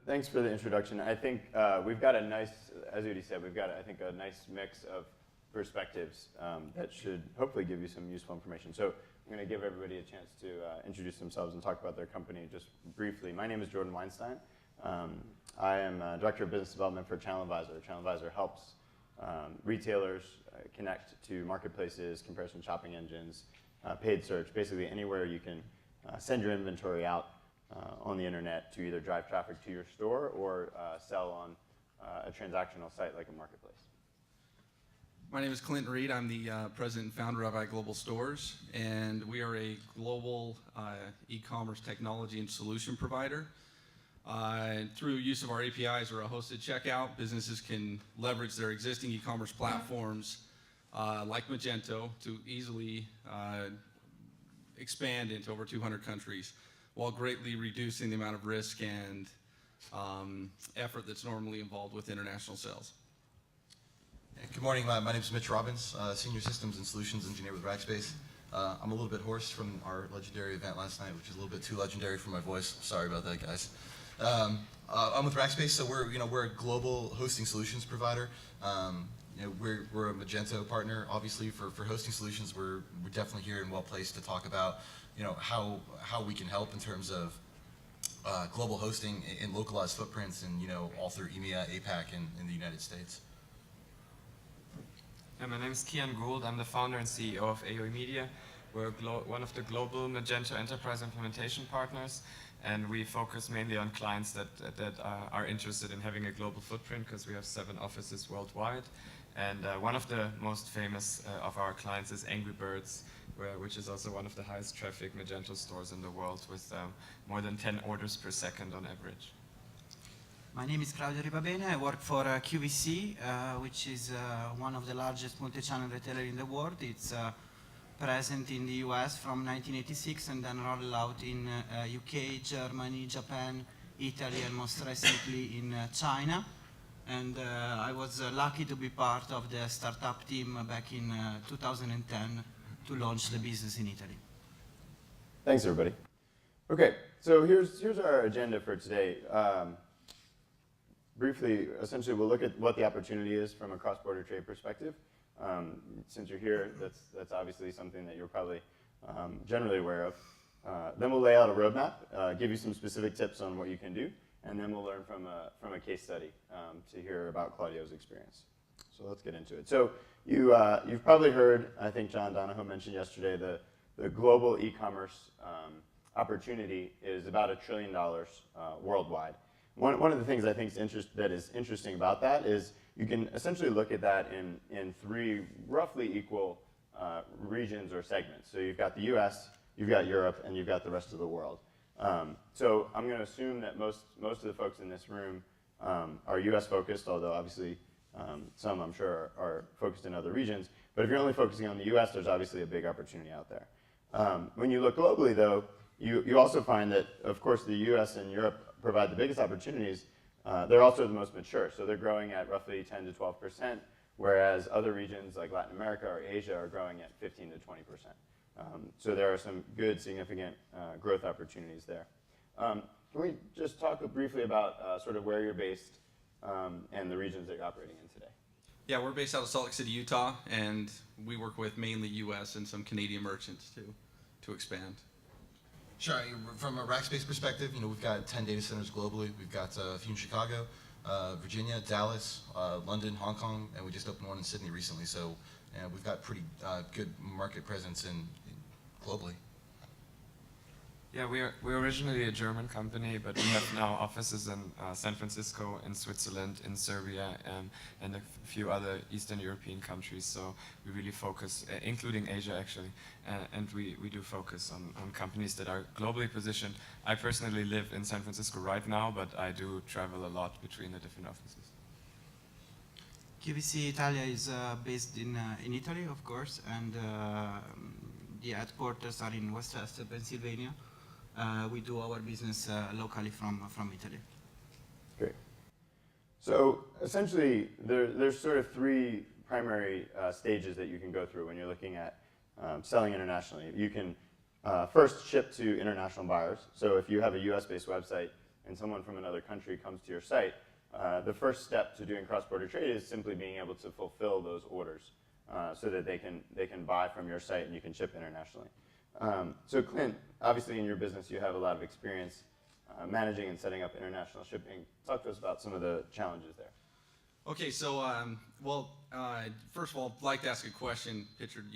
thanks for the introduction. I think we've got a nice, as Udi said, we've got, I think, a nice mix of perspectives that should hopefully give you some useful information. So I'm going to give everybody a chance to introduce themselves and talk about their company just briefly. My name is Jordan Weinstein. I am Director of Business Development for Channel Advisor. Channel Advisor helps retailers connect to marketplaces, comparison shopping engines, paid search, basically anywhere you can send your inventory out on the internet to either drive traffic to your store or sell on a transactional site like a marketplace. My name is Clinton Reed. I'm the president and founder of iGlobal Stores, and we are a global e-commerce technology and solution provider. Through use of our APIs or a hosted checkout, businesses can leverage their existing e-commerce platforms like Magento to easily expand into over 200 countries while greatly reducing the amount of risk and effort that's normally involved with international sales. Good morning. My name is Mitch Robbins, Senior Systems and Solutions Engineer with Rackspace. I'm a little bit hoarse from our legendary event last night, which is a little bit too legendary for my voice. Sorry about that, guys. I'm with Rackspace, so we're a global hosting solutions provider. We're a Magento partner, obviously, for hosting solutions. We're definitely here and well placed to talk about how we can help in terms of global hosting in localized footprints and all through EMEA, APAC, and in the United States. Yeah, my name is Kian Gould. I'm the founder and CEO of AOE Media. We're one of the global Magento enterprise implementation partners, and we focus mainly on clients that are interested in having a global footprint because we have 7 offices worldwide. And one of the most famous of our clients is Angry Birds, which is also one of the highest traffic Magento stores in the world with more than 10 orders per second on average. My name is Claudio Ribabene. I work for QVC, which is one of the largest multi-channel retailers in the world. It's present in the US from 1986 and then rolled out in UK, Germany, Japan, Italy, and most recently in China. And I was lucky to be part of the startup team back in 2010 to launch the business in Italy. Thanks, everybody. Okay, so here's our agenda for today. Briefly, essentially, we'll look at what the opportunity is from a cross-border trade perspective. Since you're here, that's obviously something that you're probably generally aware of. Then we'll lay out a roadmap, give you some specific tips on what you can do, and then we'll learn from a case study to hear about Claudio's experience. So let's get into it. So you've probably heard, I think John Donahoe mentioned yesterday, the global e-commerce opportunity is about $1 trillion worldwide. One of the things I think is interesting about that is you can essentially look at that in 3 roughly equal regions or segments. So you've got the US, you've got Europe, and you've got the rest of the world. So I'm going to assume that most of the folks in this room are US focused, although obviously some I'm sure are focused in other regions. But if you're only focusing on the US, there's obviously a big opportunity out there. When you look globally, though, you also find that, of course, the US and Europe provide the biggest opportunities. They're also the most mature, so they're growing at roughly 10 to 12%, whereas other regions like Latin America or Asia are growing at 15 to 20%. So there are some good, significant growth opportunities there. Can we just talk briefly about sort of where you're based and the regions that you're operating in today? Yeah, we're based out of Salt Lake City, Utah, and we work with mainly US and some Canadian merchants to expand. Sure. From a Rackspace perspective, we've got 10 data centers globally. We've got a few in Chicago, Virginia, Dallas, London, Hong Kong, and we just opened one in Sydney recently. So we've got pretty good market presence globally. Yeah, we're originally a German company, but we have now offices in San Francisco, in Switzerland, in Serbia, and a few other Eastern European countries. So we really focus, including Asia actually, and we do focus on companies that are globally positioned. I personally live in San Francisco right now, but I do travel a lot between the different offices. QVC Italia is based in Italy, of course, and the headquarters are in Westchester, Pennsylvania. We do our business locally from Italy. Great. So essentially, there's sort of 3 primary stages that you can go through when you're looking at selling internationally. You can first ship to international buyers. So if you have a US-based website and someone from another country comes to your site, the first step to doing cross-border trade is simply being able to fulfill those orders so that they can buy from your site and you can ship internationally. So Clint, obviously in your business you have a lot of experience managing and setting up international shipping. Talk to us about some of the challenges there. Okay, so first of all, I'd like to ask a question. Pictured,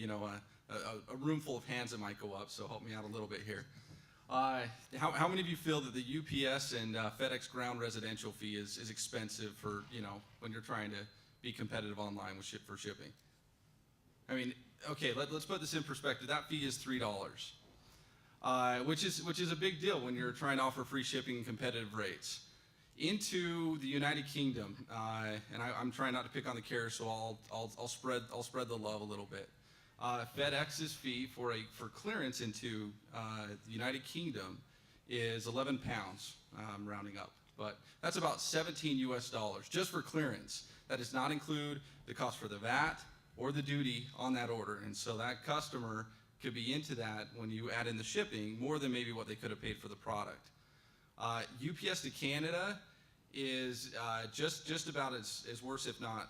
a room full of hands that might go up, so help me out a little bit here. How many of you feel that the UPS and FedEx ground residential fee is expensive for, when you're trying to be competitive online for shipping? I mean, okay, let's put this in perspective. That fee is $3, which is a big deal when you're trying to offer free shipping and competitive rates. Into the United Kingdom, and I'm trying not to pick on the carrier, so I'll spread the love a little bit. FedEx's fee for clearance into the United Kingdom is 11 pounds, rounding up, but that's about 17 US dollars just for clearance. That does not include the cost for the VAT or the duty on that order, and so that customer could be into that when you add in the shipping more than maybe what they could have paid for the product. UPS to Canada is just about as worse, if not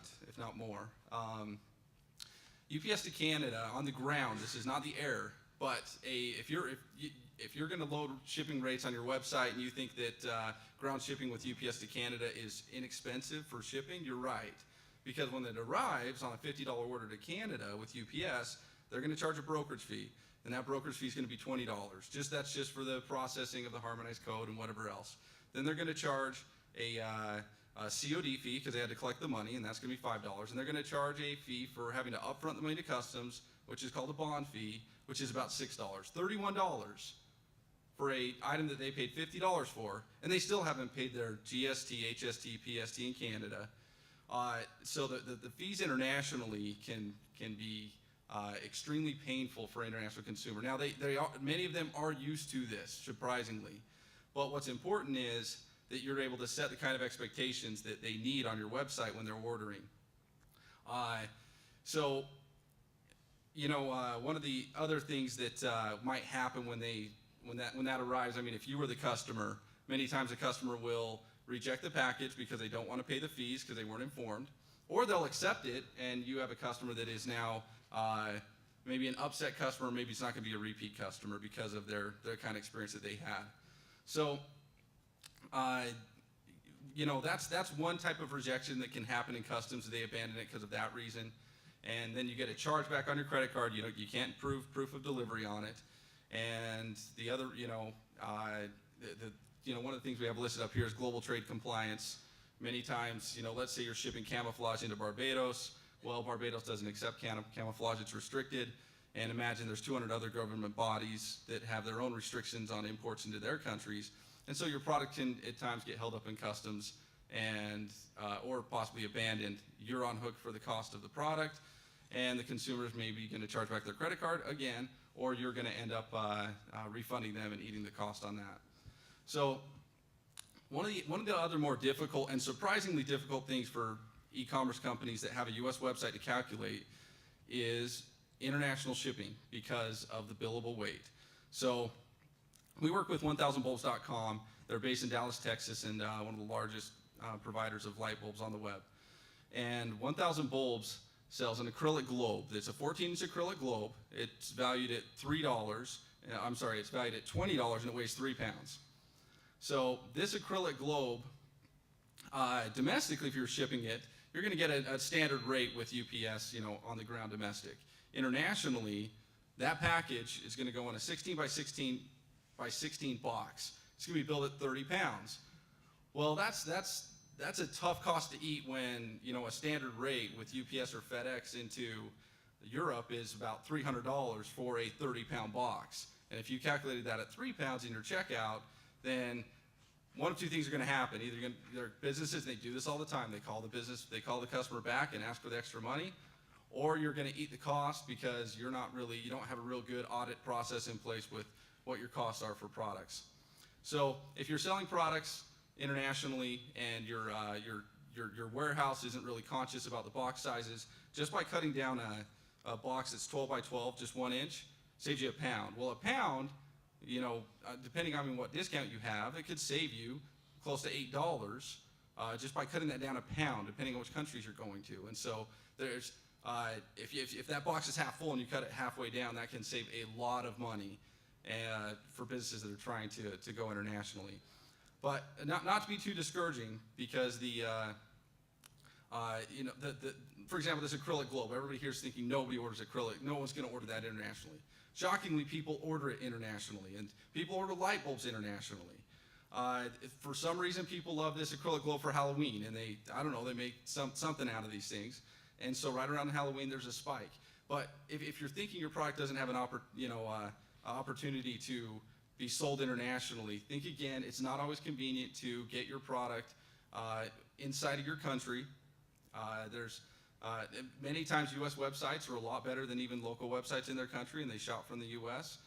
more. UPS to Canada on the ground, this is not the air, but if you're going to load shipping rates on your website and you think that ground shipping with UPS to Canada is inexpensive for shipping, you're right. Because when it arrives on a $50 order to Canada with UPS, they're going to charge a brokerage fee, and that brokerage fee is going to be $20. That's just for the processing of the harmonized code and whatever else. Then they're going to charge a COD fee because they had to collect the money, and that's going to be $5. And they're going to charge a fee for having to upfront the money to customs, which is called a bond fee, which is about $6. $31 for an item that they paid $50 for, and they still haven't paid their GST, HST, PST in Canada. So the fees internationally can be extremely painful for international consumer. Now, many of them are used to this, surprisingly. But what's important is that you're able to set the kind of expectations that they need on your website when they're ordering. One of the other things that might happen when that arrives, I mean, if you were the customer, many times the customer will reject the package because they don't want to pay the fees because they weren't informed, or they'll accept it, and you have a customer that is now maybe an upset customer, maybe it's not going to be a repeat customer because of their kind of experience that they had. So, that's one type of rejection that can happen in customs. They abandon it because of that reason, and then you get a chargeback on your credit card. You can't prove proof of delivery on it, and the other, one of the things we have listed up here is global trade compliance. Many times, let's say you're shipping camouflage into Barbados. Well, Barbados doesn't accept camouflage, it's restricted. And imagine there's 200 other government bodies that have their own restrictions on imports into their countries. And so your product can at times get held up in customs and or possibly abandoned. You're on hook for the cost of the product, and the consumer's maybe going to charge back their credit card again, or you're going to end up refunding them and eating the cost on that. So one of the other more difficult and surprisingly difficult things for e-commerce companies that have a US website to calculate is international shipping because of the billable weight. So we work with 1000bulbs.com. They're based in Dallas, Texas, and one of the largest providers of light bulbs on the web. And 1000 Bulbs sells an acrylic globe. It's a 14-inch acrylic globe. It's valued at $3. It's valued at $20, and it weighs 3 pounds. So this acrylic globe, domestically, if you're shipping it, you're going to get a standard rate with UPS, on the ground domestic. Internationally, that package is going to go in a 16 by 16 by 16 box. It's going to be built at 30 pounds. Well, that's a tough cost to eat when a standard rate with UPS or FedEx into Europe is about $300 for a 30-pound box. And if you calculated that at 3 pounds in your checkout, then one of two things are going to happen. Either they're businesses, they do this all the time. They call the customer back and ask for the extra money, or you're going to eat the cost because you don't have a real good audit process in place with what your costs are for products. So if you're selling products internationally and your warehouse isn't really conscious about the box sizes, just by cutting down a box that's 12 by 12, just 1 inch, saves you a pound. Well, a pound, depending on what discount you have, it could save you close to $8 just by cutting that down a pound, depending on which countries you're going to. And so there's, if that box is half full and you cut it halfway down, that can save a lot of money for businesses that are trying to go internationally. But not to be too discouraging, because for example, this acrylic globe. Everybody here is thinking nobody orders acrylic. No one's going to order that internationally. Shockingly, people order it internationally, and people order light bulbs internationally. For some reason, people love this acrylic globe for Halloween, and they make something out of these things. And so right around Halloween, there's a spike. But if you're thinking your product doesn't have an opportunity to be sold internationally, think again. It's not always convenient to get your product inside of your country. There's many times U.S. websites are a lot better than even local websites in their country, and they shop from the U.S.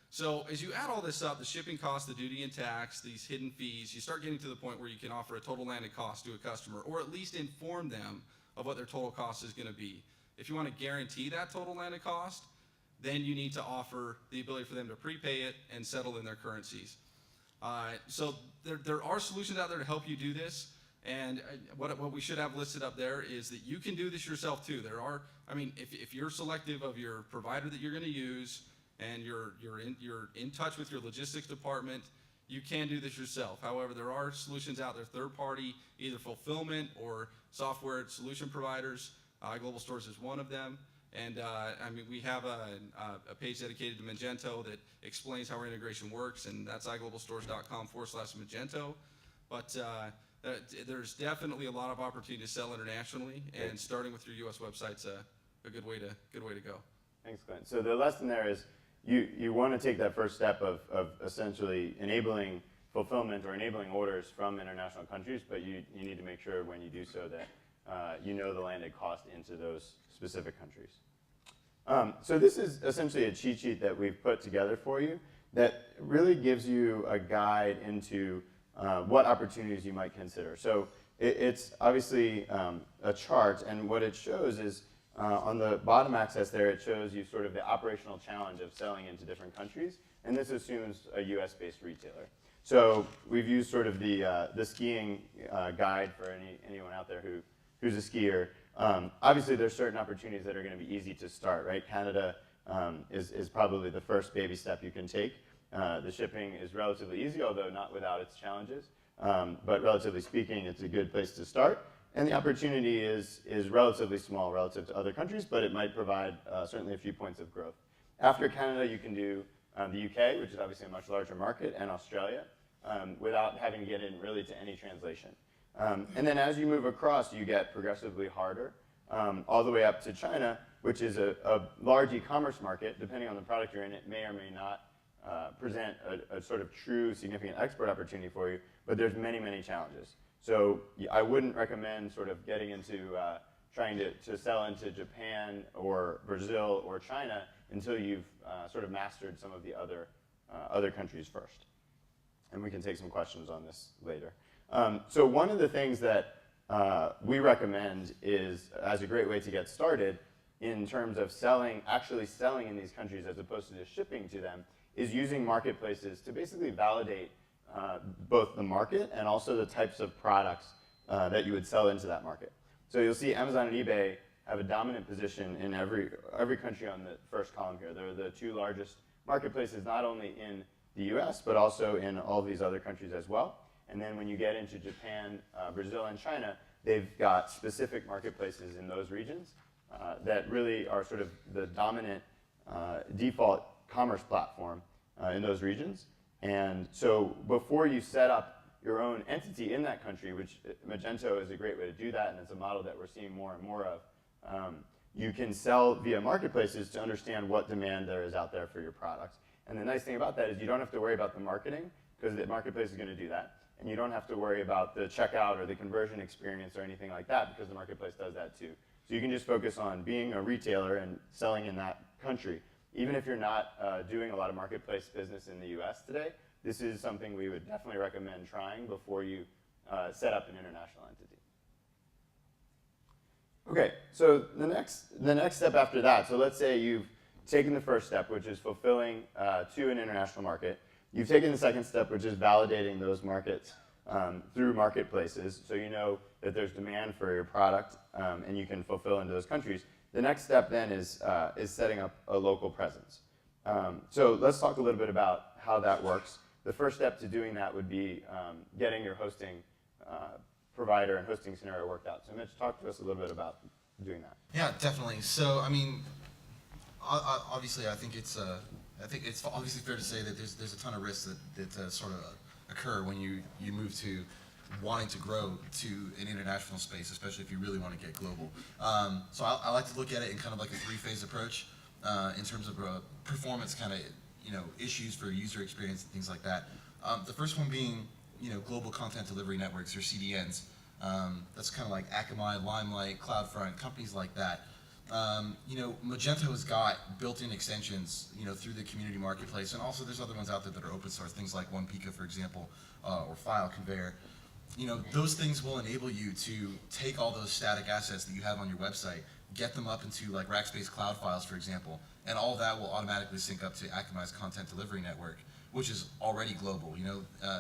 So as you add all this up, the shipping cost, the duty and tax, these hidden fees, you start getting to the point where you can offer a total landed cost to a customer, or at least inform them of what their total cost is going to be. If you want to guarantee that total landed cost, then you need to offer the ability for them to prepay it and settle in their currencies. So there are solutions out there to help you do this. And what we should have listed up there is that you can do this yourself too. If you're selective of your provider that you're going to use, and you're in touch with your logistics department, you can do this yourself. However, there are solutions out there, third-party, either fulfillment or software solution providers. Global Stores is one of them. And we have a page dedicated to Magento that explains how our integration works, and that's iglobalstores.com/Magento. But there's definitely a lot of opportunity to sell internationally, and starting with your U.S. website's a good way to go. Thanks, Clint. So the lesson there is you want to take that first step of essentially enabling fulfillment or enabling orders from international countries, but you need to make sure when you do so that you know the landed cost into those specific countries. So this is essentially a cheat sheet that we've put together for you that really gives you a guide into what opportunities you might consider. So it's obviously a chart, and what it shows is on the bottom axis there, it shows you sort of the operational challenge of selling into different countries, and this assumes a US-based retailer. So we've used sort of the skiing guide for anyone out there who's a skier. Obviously, there's certain opportunities that are going to be easy to start, right? Canada is probably the first baby step you can take. The shipping is relatively easy, although not without its challenges. But relatively speaking, it's a good place to start. And the opportunity is relatively small relative to other countries, but it might provide certainly a few points of growth. After Canada, you can do the UK, which is obviously a much larger market, and Australia, without having to get in really to any translation. And then as you move across, you get progressively harder, all the way up to China, which is a large e-commerce market. Depending on the product you're in, it may or may not present a sort of true significant export opportunity for you, but there's many, many challenges. So I wouldn't recommend sort of getting into trying to sell into Japan or Brazil or China until you've sort of mastered some of the other countries first. And we can take some questions on this later. So one of the things that we recommend is, as a great way to get started in terms of actually selling in these countries as opposed to just shipping to them, is using marketplaces to basically validate both the market and also the types of products that you would sell into that market. So you'll see Amazon and eBay have a dominant position in every country on the first column here. They're the two largest marketplaces, not only in the US, but also in all these other countries as well. And then when you get into Japan, Brazil, and China, they've got specific marketplaces in those regions that really are sort of the dominant default commerce platform in those regions. And so before you set up your own entity in that country, which Magento is a great way to do that, and it's a model that we're seeing more and more of, you can sell via marketplaces to understand what demand there is out there for your products. And the nice thing about that is you don't have to worry about the marketing, because the marketplace is going to do that. And you don't have to worry about the checkout or the conversion experience or anything like that, because the marketplace does that too. So you can just focus on being a retailer and selling in that country. Even if you're not doing a lot of marketplace business in the US today, this is something we would definitely recommend trying before you set up an international entity. Okay, so the next step after that, so let's say you've taken the first step, which is fulfilling to an international market. You've taken the second step, which is validating those markets through marketplaces, so you know that there's demand for your product and you can fulfill into those countries. The next step then is setting up a local presence. So let's talk a little bit about how that works. The first step to doing that would be getting your hosting provider and hosting scenario worked out. So Mitch, talk to us a little bit about doing that. Yeah, definitely. So, I mean, obviously, I think it's obviously fair to say that there's a ton of risks that sort of occur when you move to wanting to grow to an international space, especially if you really want to get global. So I like to look at it in kind of like a three-phase approach in terms of performance kind of issues for user experience and things like that. The first one being global content delivery networks, or CDNs. That's kind of like Akamai, Limelight, CloudFront, companies like that. Magento has got built-in extensions, through the community marketplace, and also there's other ones out there that are open source, things like OnePika, for example, or File Conveyor. Those things will enable you to take all those static assets that you have on your website, get them up into like Rackspace Cloud Files, for example, and all of that will automatically sync up to Akamai's content delivery network, which is already global.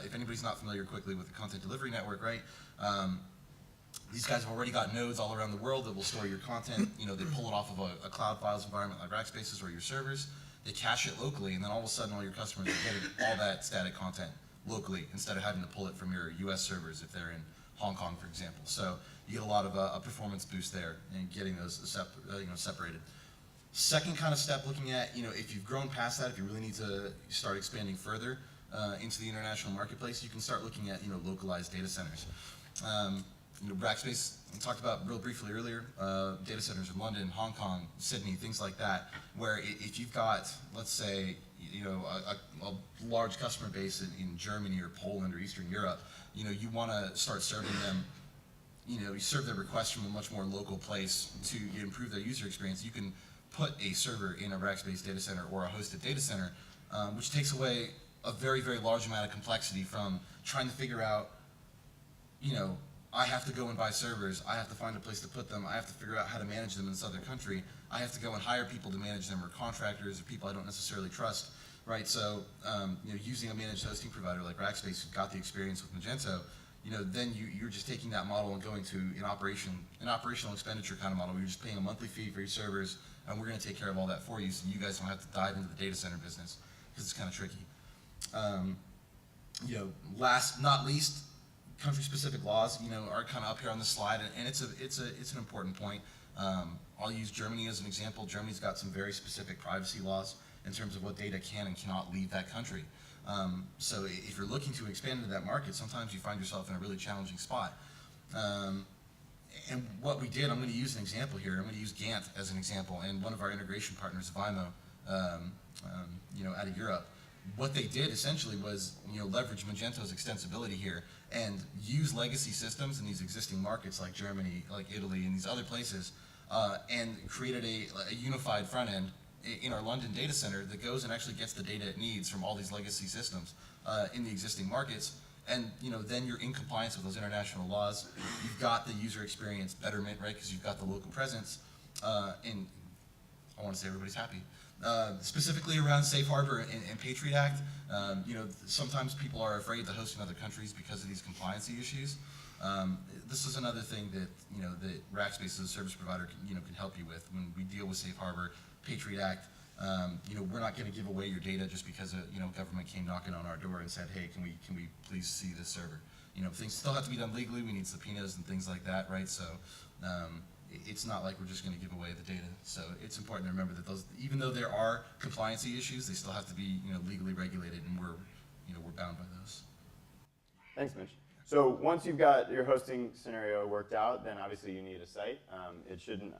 If anybody's not familiar quickly with the content delivery network, right? These guys have already got nodes all around the world that will store your content. They pull it off of a cloud files environment like Rackspace's or your servers. They cache it locally, and then all of a sudden all your customers are getting all that static content locally instead of having to pull it from your US servers if they're in Hong Kong, for example. So you get a lot of a performance boost there in getting those separated. Second kind of step, looking at if you've grown past that, if you really need to start expanding further into the international marketplace, you can start looking at localized data centers. Rackspace, we talked about real briefly earlier, data centers in London, Hong Kong, Sydney, things like that, where if you've got, let's say, a large customer base in Germany or Poland or Eastern Europe, you want to start serving them, you serve their requests from a much more local place to improve their user experience. You can put a server in a Rackspace data center or a hosted data center, which takes away a very, very large amount of complexity from trying to figure out, I have to go and buy servers, I have to find a place to put them, I have to figure out how to manage them in this other country, I have to go and hire people to manage them, or contractors, or people I don't necessarily trust, right? So, using a managed hosting provider like Rackspace, who's got the experience with Magento, then you're just taking that model and going to an operational expenditure kind of model, where you're just paying a monthly fee for your servers, and we're going to take care of all that for you, so you guys don't have to dive into the data center business, because it's kind of tricky. Last not least, country-specific laws, are kind of up here on the slide, and it's an important point. I'll use Germany as an example. Germany's got some very specific privacy laws in terms of what data can and cannot leave that country. So if you're looking to expand into that market, sometimes you find yourself in a really challenging spot. And what we did, I'm going to use an example here. I'm going to use Gantt as an example, and one of our integration partners, Vimo, out of Europe. What they did essentially was, leverage Magento's extensibility here and use legacy systems in these existing markets like Germany, like Italy, and these other places, and created a unified front end in our London data center that goes and actually gets the data it needs from all these legacy systems in the existing markets. And then you're in compliance with those international laws. You've got the user experience betterment, right? Because you've got the local presence, and I want to say everybody's happy. Specifically around Safe Harbor and Patriot Act, sometimes people are afraid to host in other countries because of these compliancy issues. This is another thing that that Rackspace as a service provider can help you with when we deal with Safe Harbor, Patriot Act. We're not going to give away your data just because government came knocking on our door and said, hey, can we please see this server? Things still have to be done legally. We need subpoenas and things like that, right? So. It's not like we're just going to give away the data. So it's important to remember that those, even though there are compliancy issues, they still have to be legally regulated, and we're bound by those. Thanks, Mitch. So once you've got your hosting scenario worked out, then obviously you need a site. It shouldn't.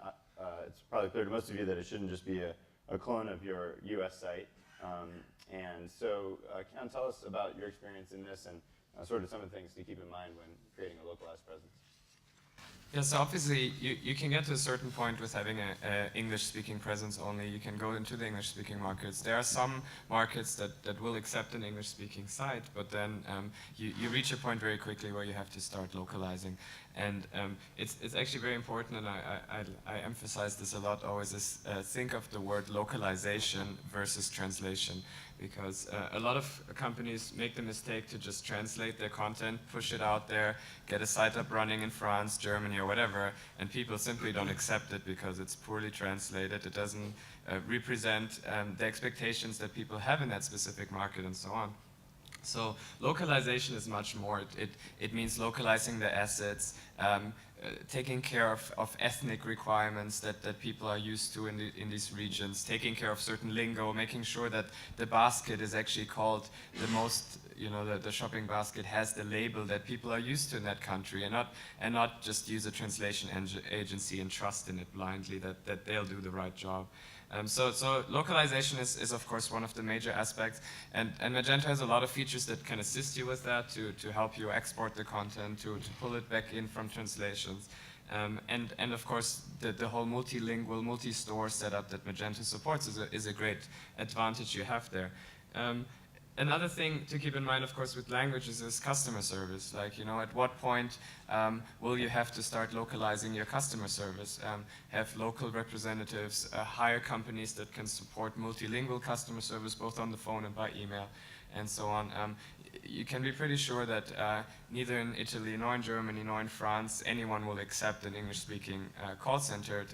It's probably clear to most of you that it shouldn't just be a clone of your US site. And so, Ken, tell us about your experience in this and sort of some of the things to keep in mind when creating a localized presence. Yeah, so obviously you can get to a certain point with having an English-speaking presence only. You can go into the English-speaking markets. There are some markets that will accept an English-speaking site, but then you reach a point very quickly where you have to start localizing. And it's actually very important, and I emphasize this a lot always, is think of the word localization versus translation. because a lot of companies make the mistake to just translate their content, push it out there, get a site up running in France, Germany, or whatever, and people simply don't accept it because it's poorly translated. It doesn't represent the expectations that people have in that specific market and so on. So localization is much more. It means localizing the assets, taking care of ethnic requirements that people are used to in these regions, taking care of certain lingo, making sure that the basket is actually called the most, the shopping basket has the label that people are used to in that country, and not just use a translation agency and trust in it blindly that they'll do the right job. So localization is of course one of the major aspects, and Magento has a lot of features that can assist you with that, to help you export the content, to pull it back in from translations. And of course the whole multilingual, multi-store setup that Magento supports is a great advantage you have there. Another thing to keep in mind, of course, with languages is customer service. Like, at what point will you have to start localizing your customer service? Have local representatives, hire companies that can support multilingual customer service, both on the phone and by email, and so on. You can be pretty sure that neither in Italy, nor in Germany, nor in France, anyone will accept an English-speaking call center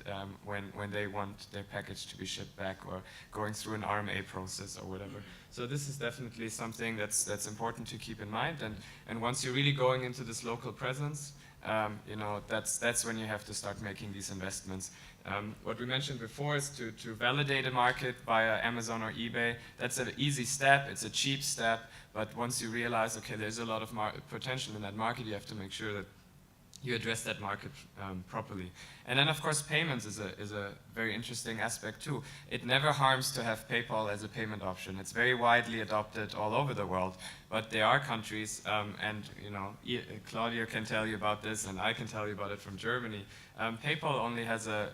when they want their package to be shipped back, or going through an RMA process or whatever. So this is definitely something that's important to keep in mind. And once you're really going into this local presence, that's when you have to start making these investments. What we mentioned before is to validate a market via Amazon or eBay. That's an easy step, it's a cheap step, but once you realize, okay, there's a lot of potential in that market, you have to make sure that you address that market properly. And then, of course, payments is a very interesting aspect too. It never harms to have PayPal as a payment option. It's very widely adopted all over the world, but there are countries, and Claudia can tell you about this, and I can tell you about it from Germany. PayPal only has a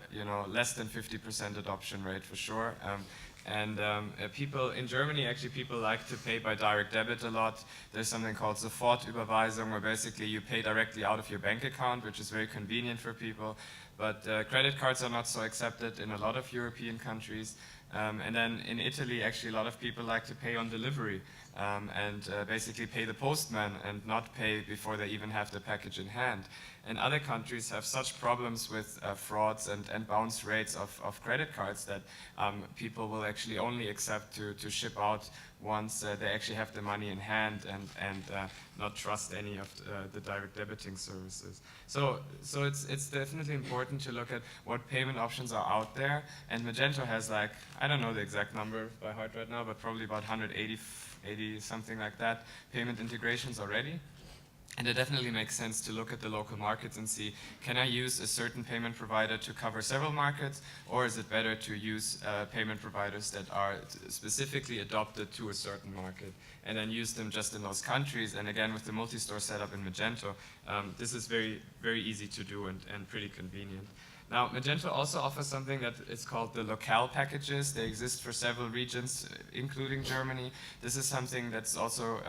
less than 50% adoption rate for sure. People in Germany, actually, people like to pay by direct debit a lot. There's something called Sofortüberweisung, where basically you pay directly out of your bank account, which is very convenient for people. But credit cards are not so accepted in a lot of European countries. And then in Italy, actually, a lot of people like to pay on delivery, and basically pay the postman and not pay before they even have the package in hand. And other countries have such problems with frauds and bounce rates of credit cards that people will actually only accept to ship out once they actually have the money in hand, and not trust any of the direct debiting services. So it's definitely important to look at what payment options are out there. And Magento has, like, I don't know the exact number by heart right now, but probably about 180 something like that, payment integrations already. And it definitely makes sense to look at the local markets and see, can I use a certain payment provider to cover several markets, or is it better to use payment providers that are specifically adopted to a certain market, and then use them just in those countries? And again, with the multi-store setup in Magento, this is very, very easy to do and pretty convenient. Now, Magento also offers something that is called the locale packages. They exist for several regions, including Germany. This is something that's also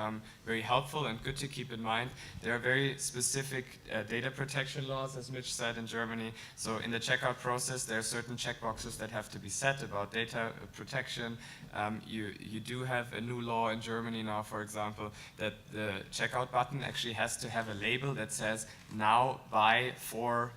very helpful and good to keep in mind. There are very specific data protection laws, as Mitch said, in Germany. So in the checkout process, there are certain checkboxes that have to be set about data protection. You do have a new law in Germany now, for example, that the checkout button actually has to have a label that says, now buy for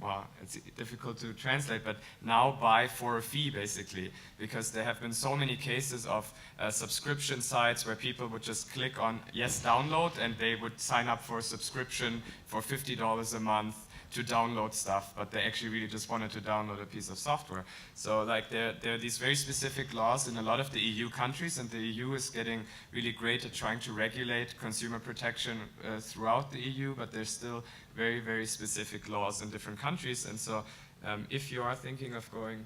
well, it's difficult to translate, but now buy for a fee, basically, because there have been so many cases of subscription sites where people would just click on yes, download, and they would sign up for a subscription for $50 a month to download stuff, but they actually really just wanted to download a piece of software. So like there are these very specific laws in a lot of the EU countries, and the EU is getting really great at trying to regulate consumer protection throughout the EU, but there's still very, very specific laws in different countries. And so if you are thinking of going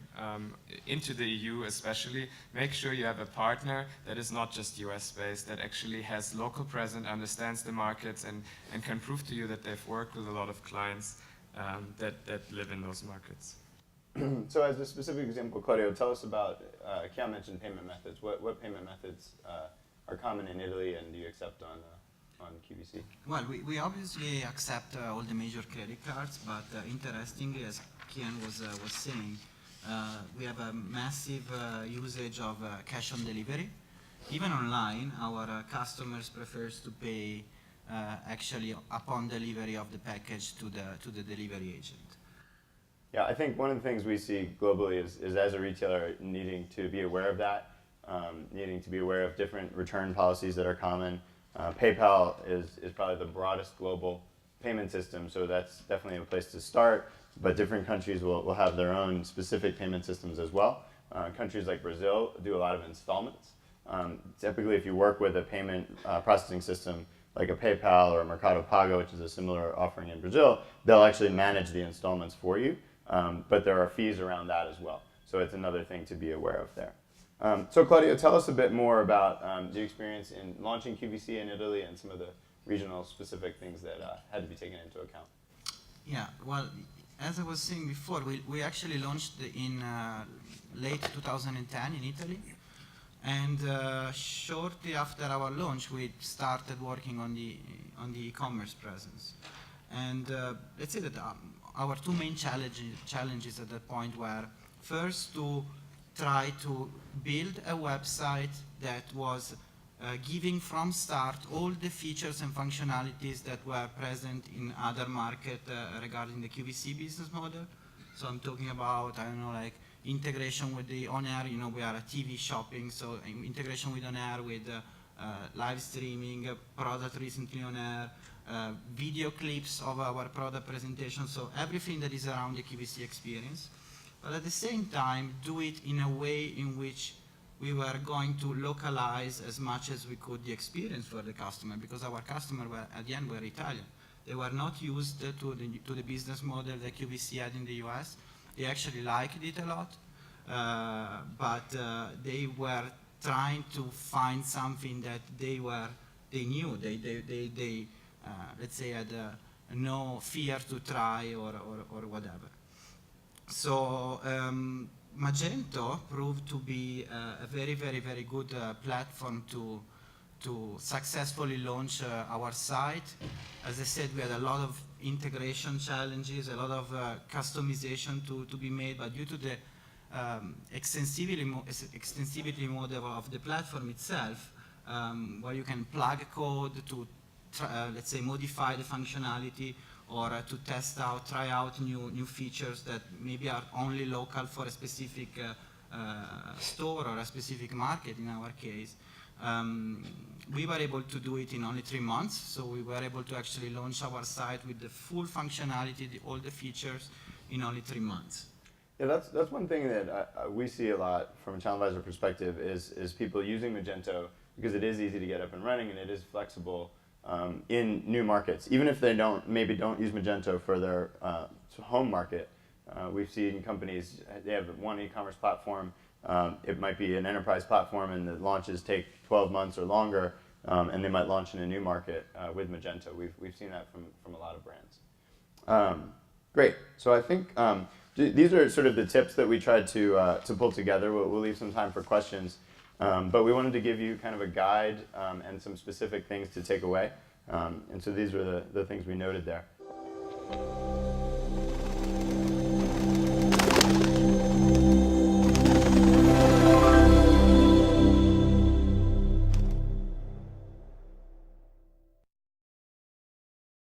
into the EU especially, make sure you have a partner that is not just US-based, that actually has local presence, understands the markets, and can prove to you that they've worked with a lot of clients that live in those markets. So as a specific example, Claudio, tell us about, Kian mentioned payment methods. What payment methods are common in Italy and do you accept on QVC? Well, we obviously accept all the major credit cards, but interestingly, as Kian was saying, we have a massive usage of cash on delivery. even online, our customers prefers to pay actually upon delivery of the package to the delivery agent. Yeah, I think one of the things we see globally is as a retailer needing to be aware of that, needing to be aware of different return policies that are common. PayPal is probably the broadest global payment system, so that's definitely a place to start, but different countries will have their own specific payment systems as well. Countries like Brazil do a lot of installments. Typically, if you work with a payment processing system like a PayPal or a Mercado Pago, which is a similar offering in Brazil, they'll actually manage the installments for you, but there are fees around that as well. So it's another thing to be aware of there. So Claudio, tell us a bit more about the experience in launching QVC in Italy and some of the regional specific things that had to be taken into account. Yeah, well, as I was saying before, we actually launched in late 2010 in Italy, and shortly after our launch, we started working on the e-commerce presence. And let's say that our two main challenges at that point were first to try to build a website that was giving from start all the features and functionalities that were present in other markets regarding the QVC business model. So I'm talking about, I don't know, like integration with the on-air, you know, we are a TV shopping, so integration with on-air, with live streaming, product recently on air, video clips of our product presentation, so everything that is around the QVC experience. But at the same time, do it in a way in which we were going to localize as much as we could the experience for the customer, because our customers were, at the end, were Italian. They were not used to the business model that QVC had in the US. They actually liked it a lot, but they were trying to find something that they knew. They let's say, had no fear to try or whatever. So Magento proved to be a very, very, very good platform to successfully launch our site. As I said, we had a lot of integration challenges, a lot of customization to be made, but due to the extensivity model of the platform itself, where you can plug code to, let's say, modify the functionality, or to test out, try out new features that maybe are only local for a specific store or a specific market in our case. We were able to do it in only 3 months, so we were able to actually launch our site with the full functionality, all the features, in only 3 months. Yeah, that's one thing that we see a lot from a channel advisor perspective is people using Magento because it is easy to get up and running and it is flexible in new markets. Even if they maybe don't use Magento for their home market, we've seen companies, they have one e-commerce platform, it might be an enterprise platform and the launches take 12 months or longer, and they might launch in a new market with Magento. We've seen that from a lot of brands. Great, so I think these are sort of the tips that we tried to pull together. We'll leave some time for questions. But we wanted to give you kind of a guide and some specific things to take away. And so these were the things we noted there.